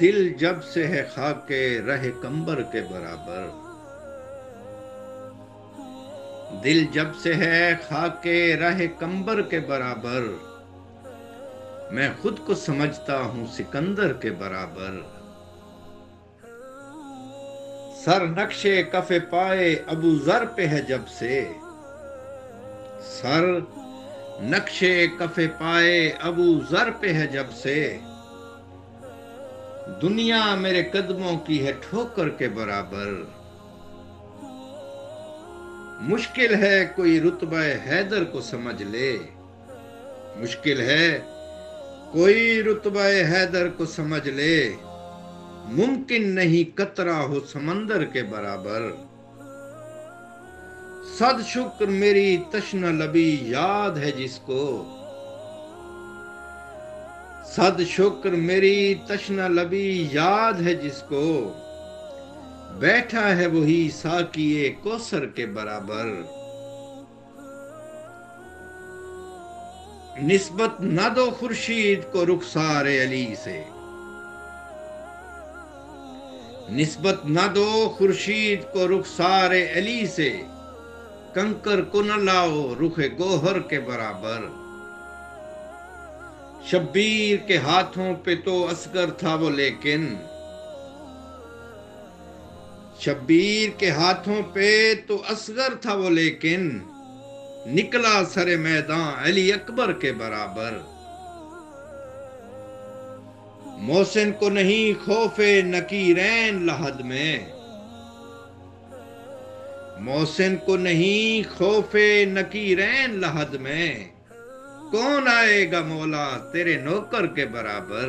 دل جب سے ہے خاک رہ کمبر کے برابر، دل جب سے ہے خاک رہ کمبر کے برابر، میں خود کو سمجھتا ہوں سکندر کے برابر۔ سر نقش کف پائے ابو ذر پہ ہے جب سے، سر نقش کف پائے ابو ذر پہ ہے جب سے، دنیا میرے قدموں کی ہے ٹھوکر کے برابر۔ مشکل ہے کوئی رتبہ حیدر کو سمجھ لے، مشکل ہے کوئی رتبہ حیدر کو سمجھ لے، ممکن نہیں قطرہ ہو سمندر کے برابر۔ صد شکر میری تشنہ لبی یاد ہے جس کو، صد شکر میری تشنہ لبی یاد ہے جس کو، بیٹھا ہے وہی ساقی کوثر کے برابر۔ نسبت نہ دو خورشید کو رخسار علی سے، نسبت نہ دو خورشید کو رخسار علی سے، کنکر کو نہ لاؤ رخ گوہر کے برابر۔ شبیر کے ہاتھوں پہ تو اصغر تھا وہ لیکن، شبیر کے ہاتھوں پہ تو اصغر تھا وہ لیکن، نکلا سر میدان علی اکبر کے برابر۔ محسن کو نہیں خوف نکیرین لحد میں، محسن کو نہیں خوف نکیرین لحد میں، کون آئے گا مولا تیرے نوکر کے برابر۔